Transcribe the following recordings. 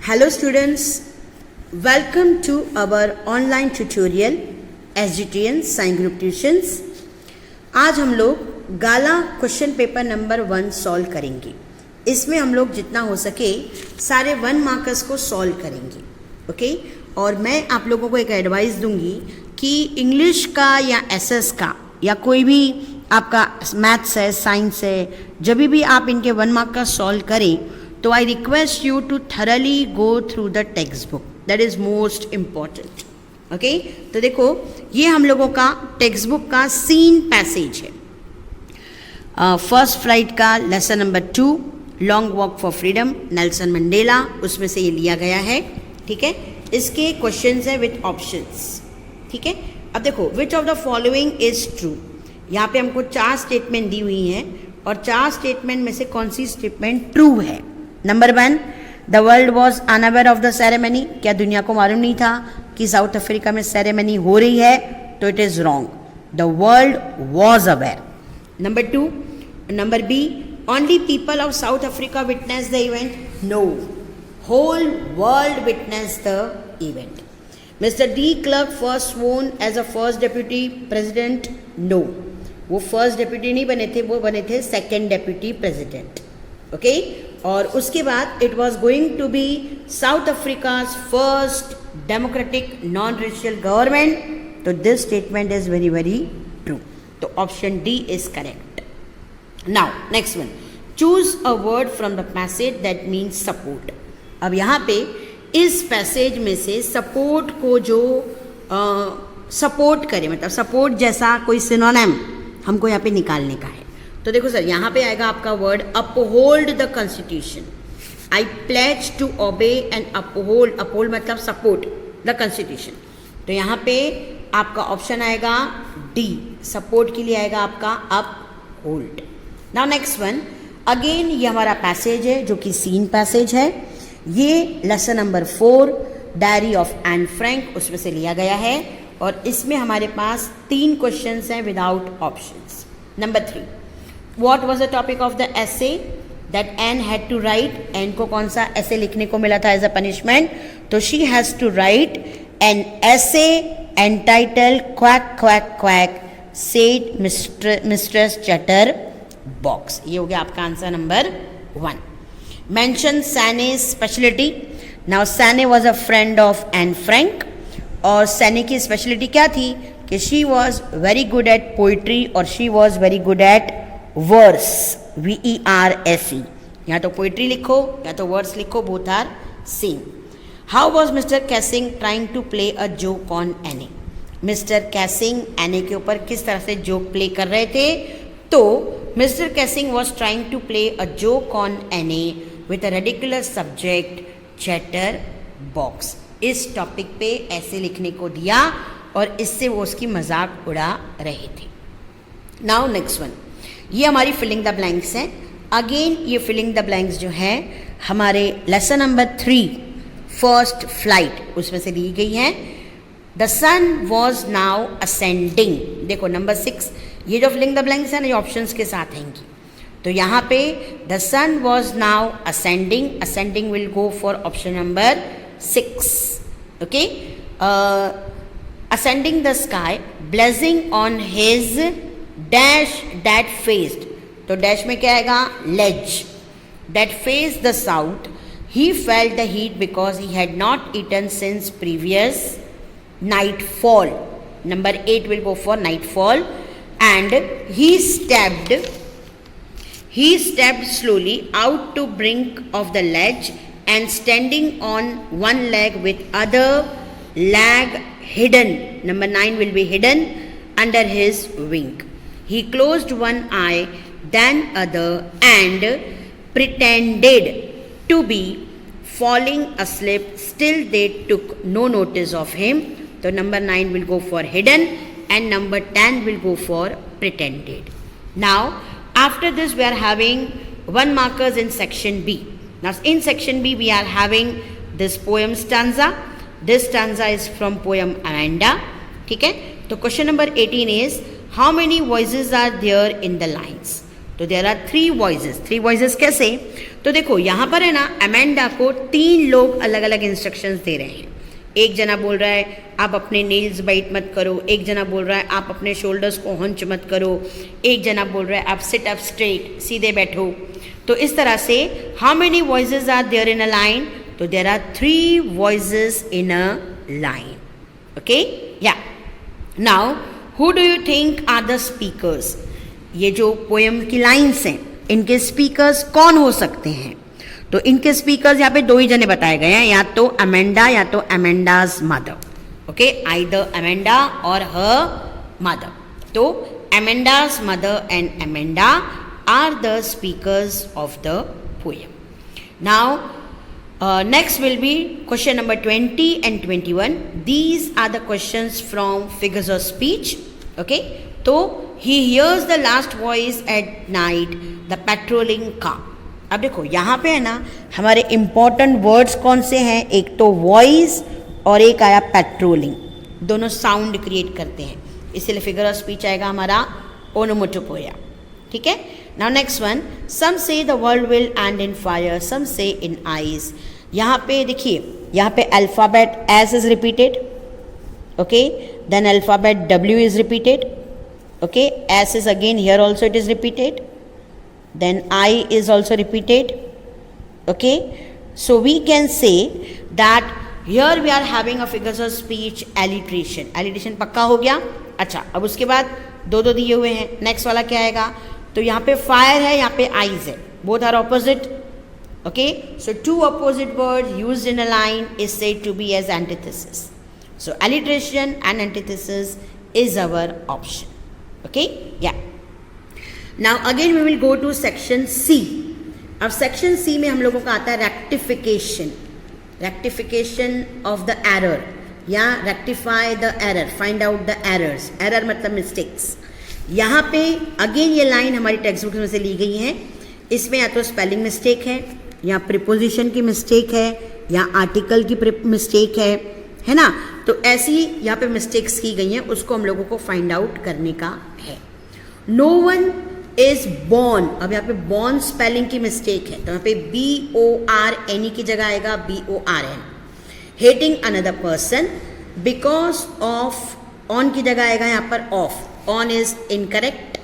Hello students, welcome to our online tutorial SGTN sign group tuitions. आज हम लोग गाला क्वेश्चन पेपर नंबर 1 सॉल्व करेंगे। इसमें हम लोग जितना हो सके सारे 1 मार्कर्स को सॉल्व करेंगे, ओके। और मैं आप लोगों को एक एडवाइस दूंगी कि इंग्लिश का या एसएस का या कोई भी आपका मैथ्स है, साइंस है, जब भी आप इनके 1 मार्क का सॉल्व करें तो I request you to thoroughly go through the text book, that is most important, okay. तो देखो ये हम लोगों का टेक्स्ट बुक का सीन पैसेज है। फर्स्ट फ्लाइट का lesson number 2 long walk for freedom Nelson Mandela, उसमें से ये लिया गया है, ठीक है। इसके क्वेश्चंस है विथ ऑप्शंस, ठीक है। अब देखो which of the following is true, यहाँ पे हमको 4 स्टेटमेंट दी हुई हैं और 4 स्टेटमेंट में से कौन सी स्टेटमेंट ट्रू है। Number 1, the world was unaware of the ceremony, क्या दुनिया को मालूम नहीं था कि साउथ अफ्रीका में सेरेमनी हो रही है, तो it is wrong, the world was aware. Number B, only people of South Africa witness the event, no, whole world witness the event. Mister de Klerk first sworn as a first deputy president, no, वो first deputy नहीं बने थे, वो बने थे second deputy president, okay. और उसके बाद it was going to be South Africa's first democratic non racial government, तो this statement is very very true, तो option D is correct. Now next one, choose a word from the passage that means support. अब यहाँ पे इस passage में से support को जो सपोर्ट करे, मतलब सपोर्ट जैसा कोई सिनोनिम हमको यहाँ पे निकालने का है। तो देखो सर, यहाँ पे आएगा आपका word uphold the constitution, I pledge to obey and uphold, uphold मतलब सपोर्ट द कॉन्स्टिट्यूशन, तो यहाँ पे आपका ऑप्शन आएगा डी, सपोर्ट के लिए आएगा आपका uphold. Now next one, again ये हमारा पैसेज है जो कि सीन पैसेज है, ये lesson number 4 diary of Anne Frank, उसमें से लिया गया है और इसमें हमारे पास 3 क्वेश्चंस हैं विदाउट ऑप्शंस। Number 3, what was the topic of the essay that Anne had to write, Anne को कौन सा ऐसे लिखने को मिला था एज अ पनिशमेंट, तो she has to write an essay entitled quack quack quack said mistress chatterbox, ये हो गया आपका answer number 1। Mention Sanne speciality, now Sanne was a friend of Anne Frank, और सैने की speciality क्या थी कि she was very good at poetry और she was very good at verse, VERSE, या तो पोइट्री लिखो या तो वर्ड्स लिखो, both are same. How was mister Keesing trying to play a joke on Anne, mister Keesing Anne के ऊपर किस तरह से जोक प्ले कर रहे थे, तो mister Keesing was trying to play a joke on Anne with a ridiculous subject chatterbox, इस टॉपिक पे ऐसे लिखने को दिया और इससे वो उसकी मजाक उड़ा रहे थे। नाउ नेक्स्ट वन, ये हमारी फिलिंग द ब्लैंक्स हैं। अगेन ये फिलिंग द ब्लैंक्स जो है हमारे लेसन नंबर 3 फर्स्ट फ्लाइट, उसमें से ली गई है। The sun was now ascending, देखो नंबर 6, ये जो फिलिंग द ब्लैंक्स है ना ये ऑप्शंस के साथ आएंगी, तो यहाँ पे the sun was now ascending, ascending will go for option number 6, okay. ascending the sky, blazing on his dash that faced, तो डैश में क्या आएगा, ledge that faced the south, he felt the heat because he had not eaten since previous nightfall, number 8 will go for nightfall, and he stepped slowly out to brink of the ledge and standing on one leg with other leg hidden, number 9 will be hidden under his wing, he closed one eye then other and pretended to be falling asleep, still they took no notice of him, so number 9 will go for hidden and number 10 will go for pretended. Now after this we are having 1 markers in section B. Now in section B we are having this poem stanza, this stanza is from poem Amanda, ठीक है। तो question number 18 is how many voices are there in the lines, तो there are 3 voices. 3 voices कैसे? तो देखो यहाँ पर है ना, अमेंडा को 3 लोग अलग अलग इंस्ट्रक्शंस दे रहे हैं। एक जना बोल रहा है आप अपने नेल्स बाइट मत करो, एक जना बोल रहा है आप अपने शोल्डर्स को हंच मत करो, एक जना बोल रहा है आप सिट अप स्ट्रेट, सीधे बैठो। तो इस तरह से how many voices are there in a line? तो there are 3 voices in a line. Okay, या now who do you think are the speakers? ये जो पोएम की लाइन्स हैं, इनके स्पीकर्स कौन हो सकते हैं? तो इनके स्पीकर्स यहाँ पे 2 ही जने बताए गए हैं, या तो अमेंडा या तो Amanda's mother. Okay, either Amanda और हर मदर। तो Amanda's mother and Amanda are the speakers of the poem. Now next will be question number 20 and 21. These are the questions from figures of speech. Okay, so he hears the last voice at night, the patrolling car. अब देखो यहाँ पे है ना, हमारे important words कौन से हैं? एक तो voice और एक आया patrolling, दोनों sound create करते हैं, इसलिए figure of speech आएगा हमारा onomatopoeia। ठीक है, now next one, some say the world will end in fire, some say in ice। यहाँ पे देखिए, यहाँ पे alphabet S is repeated, okay, then alphabet W is repeated, okay, S is again here also it is repeated, then I is also repeated, okay, so we can say that here we are having a figures of speech alliteration। alliteration पक्का हो गया। अच्छा, अब उसके बाद 2 दिए हुए हैं, नेक्स्ट वाला क्या आएगा? तो यहाँ पे फायर है, यहाँ पे आइज है, both are opposite. Okay, so 2 opposite words used in a line is said to be as antithesis. So alliteration and antithesis is our option. Okay, yeah. Now again we will go to section C. अब section C में हम लोगों का आता है rectification. Rectification of the error या rectify the error, find out the errors. Error मतलब mistakes. यहाँ पे again ये line हमारी टेक्स्ट बुक में से ली गई है। इसमें या तो स्पेलिंग मिस्टेक है, या प्रीपोजिशन की मिस्टेक है, या आर्टिकल की मिस्टेक है ना। तो ऐसी यहाँ पे मिस्टेक्स की गई हैं, उसको हम लोगों को फाइंड आउट करने का है। नो वन इज बॉर्न, अब यहाँ पे बॉर्न स्पेलिंग की मिस्टेक है, तो यहाँ पे BORN की जगह आएगा BORN। Hating another person because of, on की जगह आएगा यहाँ पर ऑफ, ऑन इज इनकरेक्ट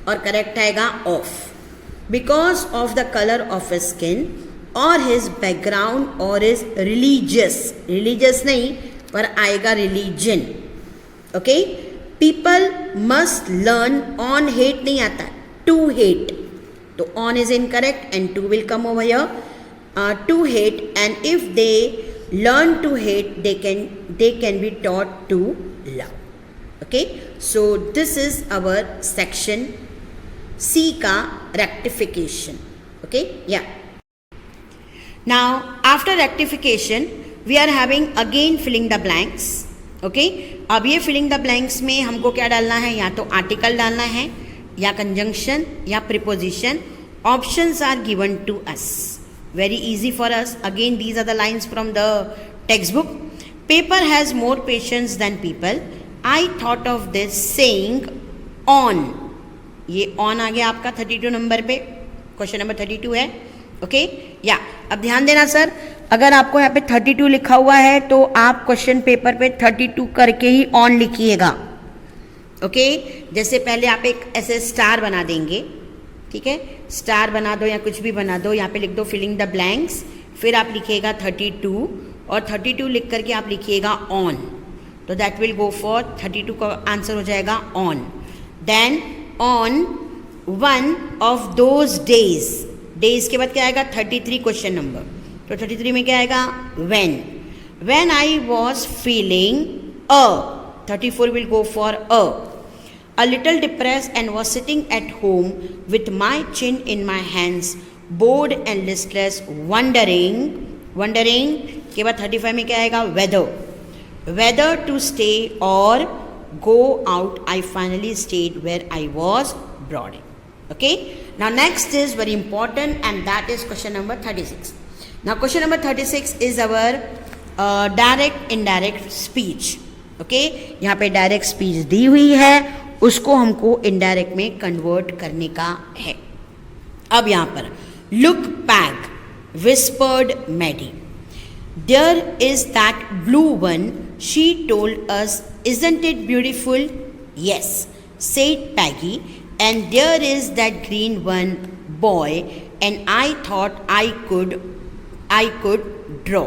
और करेक्ट आएगा of. Because of the colour of skin और हिज बैकग्राउंड और इज रिलीजियस, रिलीजियस नहीं पर आएगा religion. Okay, people must learn, on hate नहीं आता, टू हेट, तो on is incorrect and to will come over here, to hate, and if they learn to hate they can be taught to love. Okay, so this is our section C का rectification. Okay, yeah. Now after rectification we are having again filling the blanks. Okay, अब ये filling the blanks में हमको क्या डालना है? या तो article डालना है, या conjunction, या preposition. Options are given to us. Very easy for us. Again these are the lines from the textbook. Paper has more patience than people. I thought of this saying on. ये on आ गया आपका 32 number पे, question number 32 है। Okay, या अब ध्यान देना sir, अगर आपको यहाँ पे 32 लिखा हुआ है तो आप क्वेश्चन पेपर पे 32 करके ही ऑन लिखिएगा। ओके, जैसे पहले आप एक ऐसे स्टार बना देंगे, ठीक है, स्टार बना दो या कुछ भी बना दो, यहाँ पे लिख दो फिलिंग द ब्लैंक्स, फिर आप लिखिएगा 32 और 32 लिख करके आप लिखिएगा ऑन, तो दैट विल गो फॉर 32 का आंसर हो जाएगा on. Then on one of those days, days के बाद क्या आएगा? 33 क्वेश्चन नंबर, तो 33 में क्या आएगा? when I was feeling 34 will go for a little depressed and was sitting at home with my chin in my hands, bored and listless, wondering के बाद 35 में क्या आएगा? whether to stay or go out. I finally stayed where I was brought in. Okay, now next is very important and that is question number 36. Now question number 36 is our direct indirect speech. Okay, यहाँ पे direct speech दी हुई है, उसको हमको indirect में convert करने का है। अब यहाँ पर look Peg whispered Maddie, there is that blue one, she told us, isn't it beautiful? Yes, said Peggy, and there is that green one boy, and I thought I could draw.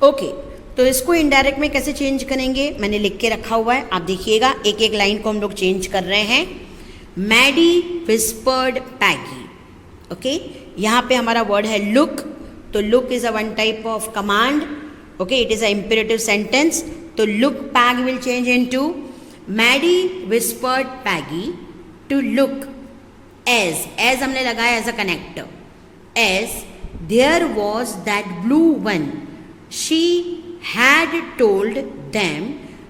Okay, तो इसको indirect में कैसे change करेंगे, मैंने लिख के रखा हुआ है, आप देखिएगा एक एक लाइन को हम लोग चेंज कर रहे हैं। मैडी विस्पर्ड पैगी, ओके, यहाँ पे हमारा वर्ड है लुक, तो look is a one type of command, okay, it is a imperative sentence, तो look Peg will change into Maddie whispered Peggy to look as हमने लगाया as a connector, as there was that blue one, she had told them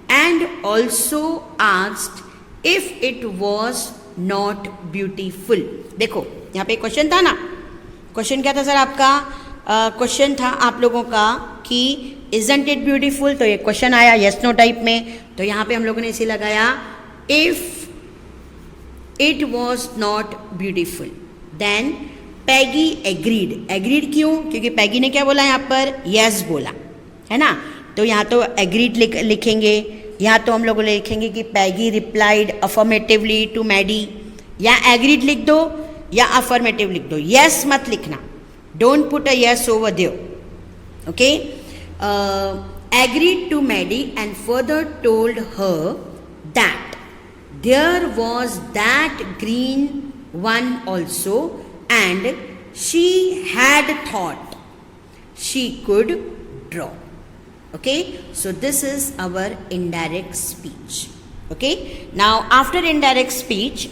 and also asked if it was not beautiful। देखो यहाँ पे question था ना, question क्या था sir आपका? क्वेश्चन था आप लोगों का कि isn't it beautiful, तो ये क्वेश्चन आया yes no टाइप में, तो यहाँ पे हम लोगों ने इसे लगाया if it was not beautiful, then Peggy agreed क्यों? क्योंकि पैगी ने क्या बोला यहाँ पर? yes बोला, है ना, तो यहाँ तो एग्रीड लिखेंगे, यहाँ तो हम लोग लिखेंगे कि Peggy replied affirmatively to Maddie, या एग्रीड लिख दो या अफर्मेटिव लिख दो, यस मत लिखना, don't put a yes over there, okay. Agreed to Maddie and further told her that there was that green one also and she had thought she could draw. Okay, so this is our indirect speech. Okay, now after indirect speech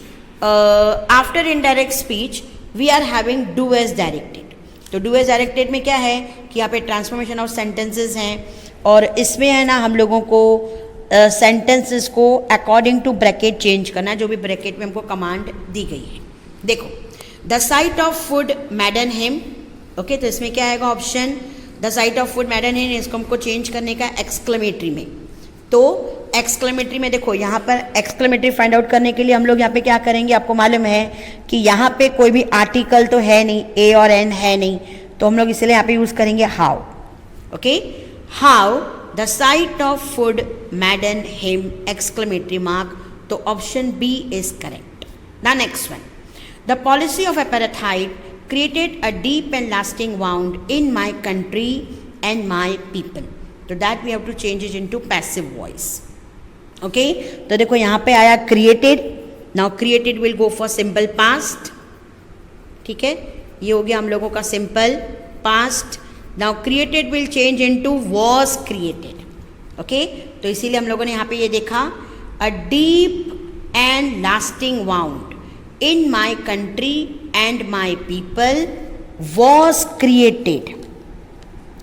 we are having do as directed। तो do as directed में क्या है कि यहाँ पे transformation of sentences हैं, और इसमें है ना हम लोगों को सेंटेंसेस को अकॉर्डिंग टू ब्रैकेट चेंज करना है, जो भी ब्रैकेट में हमको कमांड दी गई है। देखो, the sight of food madden him, okay, तो इसमें क्या आएगा option? The sight of food madden him, इसको हमको चेंज करने का एक्सक्लेमेटरी में, तो एक्सक्लेमेटरी में देखो यहाँ पर एक्सक्लेमेटरी फाइंड आउट करने के लिए हम लोग यहाँ पे क्या करेंगे, आपको मालूम है कि यहाँ पे कोई भी आर्टिकल तो है नहीं, ए और एन है नहीं, तो हम लोग इसलिए यहाँ पे यूज करेंगे how. Okay, how the sight of food madden him exclamatory mark, तो option B is correct. The next one, the policy of apartheid created a deep and lasting wound in my country and my people, so that we have to change it into passive voice। okay, तो देखो यहाँ पे आया created, now created will go for simple past, ठीक है, ये हो गया हम लोगों का simple past। now created will change into was created, okay, तो इसीलिए हम लोगों ने यहाँ पे ये देखा a deep and lasting wound in my country and my people was created,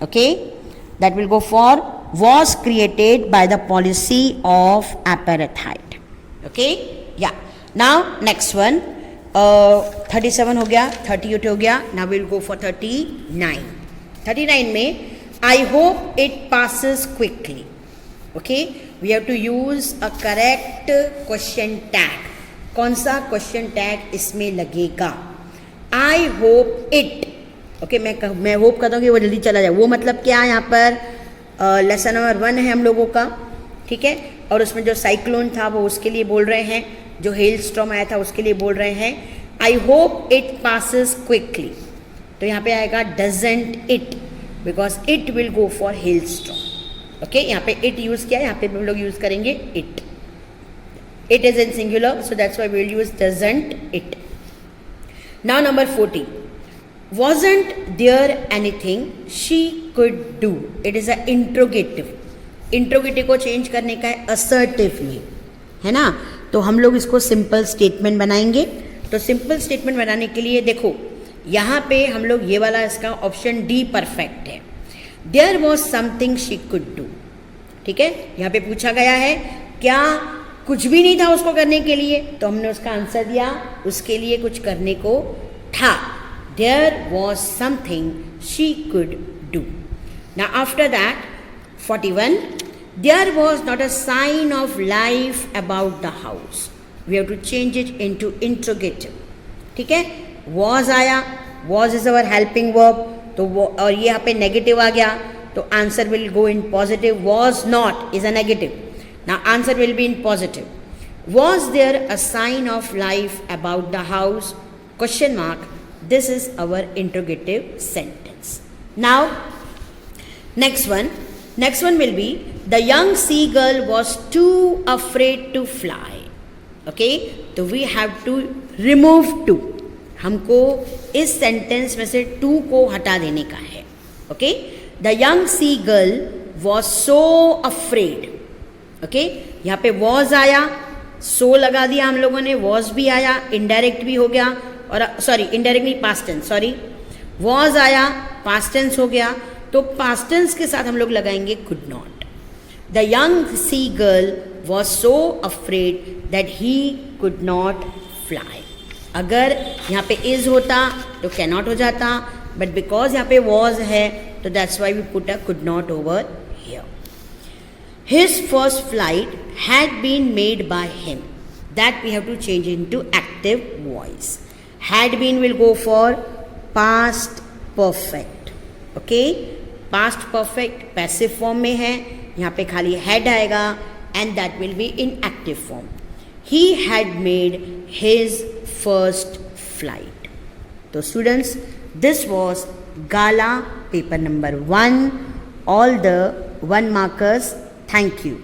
okay, that will go for was created by the policy of apartheid, okay, yeah। now next one, 37 हो गया, 38 हो गया, now we'll go for 39। 39 में I hope it passes quickly, okay, we have to use a correct question tag। कौन सा question tag इसमें लगेगा? I hope it, okay, मैं होप करता हूँ कि वो जल्दी चला जाए, वो मतलब क्या है यहाँ पर? लेसन नंबर 1 है हम लोगों का, ठीक है, और उसमें जो साइक्लोन था वो उसके लिए बोल रहे हैं, जो हेल स्टॉर्म आया था उसके लिए बोल रहे हैं I hope it passes quickly, तो यहाँ पे आएगा doesn't it, because it will go for hello storm. Okay, यहाँ पे इट यूज़ किया, यहाँ पे हम लोग यूज़ करेंगे it, it is in singular, so that's why we will use doesn't it। now number 40, wasn't there anything she could do, it is a interrogative, interrogative को change करने का है assertive में, है ना, तो हम लोग इसको सिंपल स्टेटमेंट बनाएंगे। तो सिंपल स्टेटमेंट बनाने के लिए देखो यहाँ पे हम लोग ये वाला इसका ऑप्शन डी परफेक्ट है, there was something she could do, ठीक है, यहाँ पे पूछा गया है क्या कुछ भी नहीं था उसको करने के लिए, तो हमने उसका आंसर दिया उसके लिए कुछ करने को था, there was something she could do. Now after that 41, there was not a sign of life about the house, we have to change it into interrogative, ठीक है, वॉज आया, was is our helping verb, तो वो और ये यहाँ पे negative आ गया तो answer will go in positive. Was not is a negative. Now answer will be in positive. Was there a sign of life about the house? Question mark. This is our interrogative sentence. Now next one will be the young seagull was too afraid to fly. Okay, तो we have to remove to. हमको इस sentence में से to को हटा देने का है. Okay, the young seagull was so afraid. Okay, यहाँ पे was आया, so लगा दिया हम लोगों ने, was भी आया, indirect भी हो गया, और सॉरी indirect नहीं past tense, सॉरी was आया, past tense हो गया, तो पास्ट टेंस के साथ हम लोग लगाएंगे could not. The young seagull was so afraid that he could not fly. अगर यहाँ पे इज होता तो कैनॉट हो जाता, बट बिकॉज यहाँ पे वॉज है तो that's why we put a could not over here. His first flight had been made by him. That we have to change into active voice. Had been will go for past perfect. Okay, past perfect passive form में है, यहाँ पे खाली had आएगा and that will be in active form. He had made his first flight. तो students, this was gala paper number 1. All the 1 markers. Thank you.